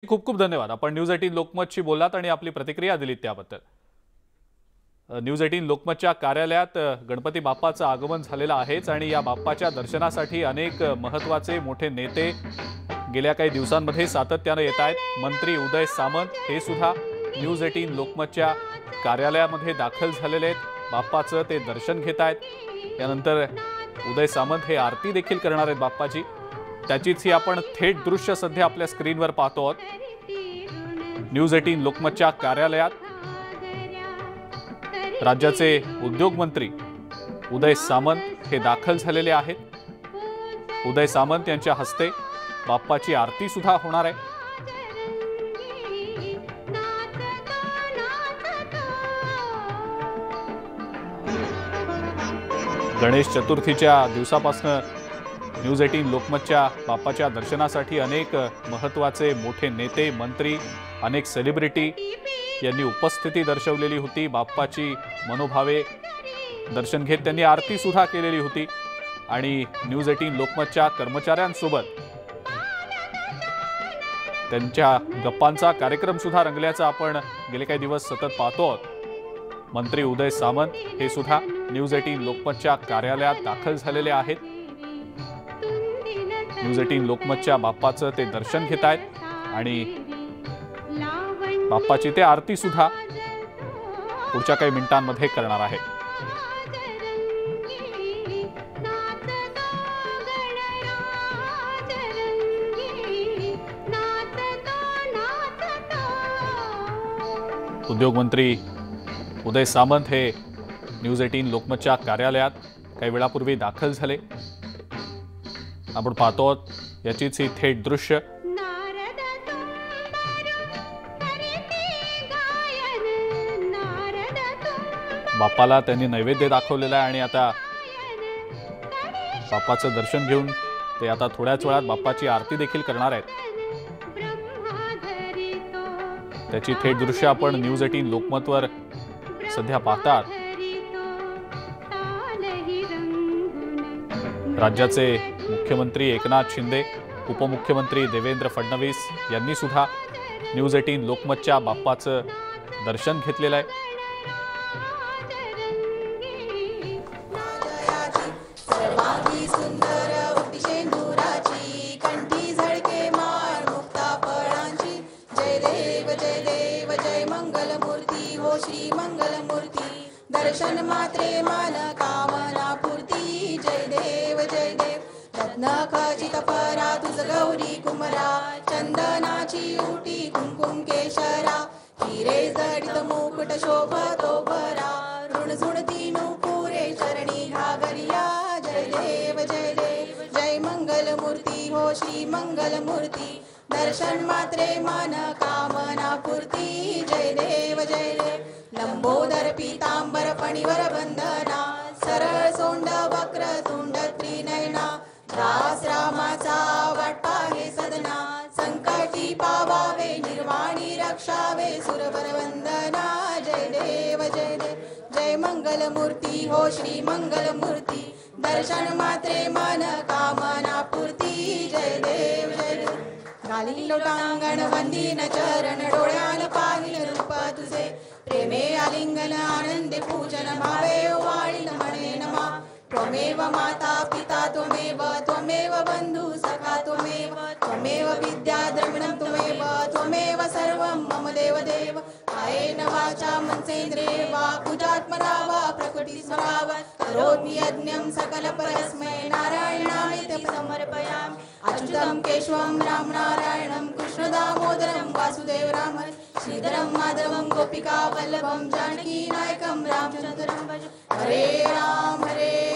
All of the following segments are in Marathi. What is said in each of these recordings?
खूप खूप धन्यवाद। आपण न्यूज 18 लोकमतशी बोललात आणि आपली प्रतिक्रिया दिलीत त्याबद्दल। न्यूज 18 लोकमतच्या कार्यालयात गणपती बाप्पाचं आगमन झालेलं आहेच आणि या बाप्पाच्या दर्शनासाठी अनेक महत्त्वाचे मोठे नेते गेल्या काही दिवसांमध्ये सातत्याने येत आहेत। मंत्री उदय सामंत हे सुद्धा न्यूज 18 लोकमतच्या कार्यालयामध्ये दाखल झालेले आहेत। बाप्पाचं ते दर्शन घेत आहेत। त्यानंतर उदय सामंत हे आरती देखील करणार आहेत बाप्पाची। त्याचीच ही आपण थेट दृश्य सध्या आपल्या स्क्रीनवर पाहतो आहोत। न्यूज 18 लोकमतच्या कार्यालयात राज्याचे उद्योग मंत्री उदय सामंत हे दाखल झालेले आहेत। उदय सामंत यांच्या हस्ते बाप्पाची आरती सुद्धा होणार आहे। गणेश चतुर्थीच्या दिवसापासून न्यूज 18 लोकमतच्या बाप्पाच्या दर्शनासाठी अनेक महत्त्वाचे मोठे नेते मंत्री अनेक सेलिब्रिटी यांनी उपस्थिती दर्शवलेली होती। बाप्पाची मनोभावे दर्शन घेत त्यांनी आरती सुद्धा केलेली होती आणि न्यूज 18 लोकमतच्या कर्मचाऱ्यांसोबत त्यांच्या गप्पांचा कार्यक्रम सुद्धा रंगल्याचा आपण गेले काही दिवस सतत पाहतो आहोत। मंत्री उदय सामंत हे सुद्धा न्यूज 18 लोकमतच्या कार्यालयात दाखल झालेले आहेत। न्यूज 18 लोकमतच्या बाप्पाचं ते दर्शन घेत आहेत आणि बाप्पाची ते आरती सुद्धा पुढच्या काही मिनिटांमध्ये करणार आहे। उद्योग मंत्री उदय सामंत हे न्यूज 18 लोकमतच्या कार्यालयात काही वेळापूर्वी दाखल झाले। आपण पाहतो आहोत याचीच ही थेट दृश्य। बाप्पाला त्यांनी नैवेद्य दाखवलेला आहे आणि आता बाप्पाचं दर्शन घेऊन ते आता थोड्याच वेळात बाप्पाची आरती देखील करणार आहेत। त्याची थेट दृश्य आपण न्यूज 18 लोकमतवर सध्या पाहतात। राज्याचे मुख्यमंत्री एकनाथ शिंदे उपमुख्यमंत्री देवेंद्र फडणवीस यांनी सुद्धा न्यूज 18 लोकमतच्या बाप्पाचं दर्शन घेतलेलं आहे। श्री मंगलमूर्ती दर्शन मात्रे मान कामना पूर्ती। जय देव रत्न खचित परा तुझ गौरी कुमरा चंदनाची उटी कुंकुम केशरा हिरे जडित मुकुट शोभतो भरा ऋणझुणती नुपुरे चरणी घागरिया। जय देव जय मंगलमूर्ती हो श्री मंगलमूर्ती दर्शन मात्रे मान कामना पूर्ती। जय देव लंबोदर पीतांबर फणीवर बंधना सरळ सोंड वक्र तुंड त्रिनयना दास रामाचा वाटपा हे सदना संकटी पावावे निर्वाणी रक्षावे सुरवर वंदना। जय देव जय मंगलमूर्ती हो श्री मंगलमूर्ती दर्शन मात्रे मन कामना पूर्ती। जय देव घाली लोटांगण वंदीन चरण डोळ्यान पाहिल रूप तुझे प्रेमे आलिंगन आनंदे पूजन भावे ओवाळील म्हणे नमा। त्वमेव माता पिता त्वमेव बंधु सखा त्वमेव विद्या द्रविणं त्वमेव सर्वं मम देव कायेन वाचा मनसेन्द्रिये वा कुजात्मना वा प्रकृति स्वभाव करोमि यज्ञं सकल परस्मै नारायणाय समर्पयामि। अच्युतं केशवं राम नारायणं कृष्ण दामोदरं वासुदेव राम श्रीधरं माधवं गोपिका वल्लभं जानकी नायकं रामचंद्रं भज। हरे राम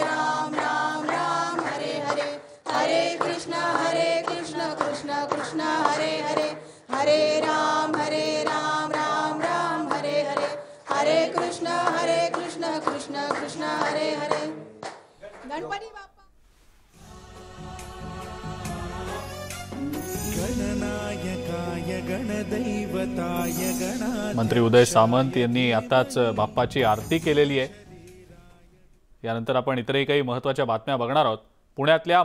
राम राम हरे हरे हरे कृष्ण कृष्ण कृष्ण हरे हरे हरे राम राम राम हरे हरे हरे कृष्ण कृष्ण कृष्ण हरे हरे। गणपती बाप्पा गणनायकाय गणदैवताय मंत्री उदय सामंत यांनी आताच बाप्पाची आरती केलेली आहे। यानंतर आपण इतरही काही महत्त्वाच्या बातम्या बघणार आहोत। पुण्यातल्या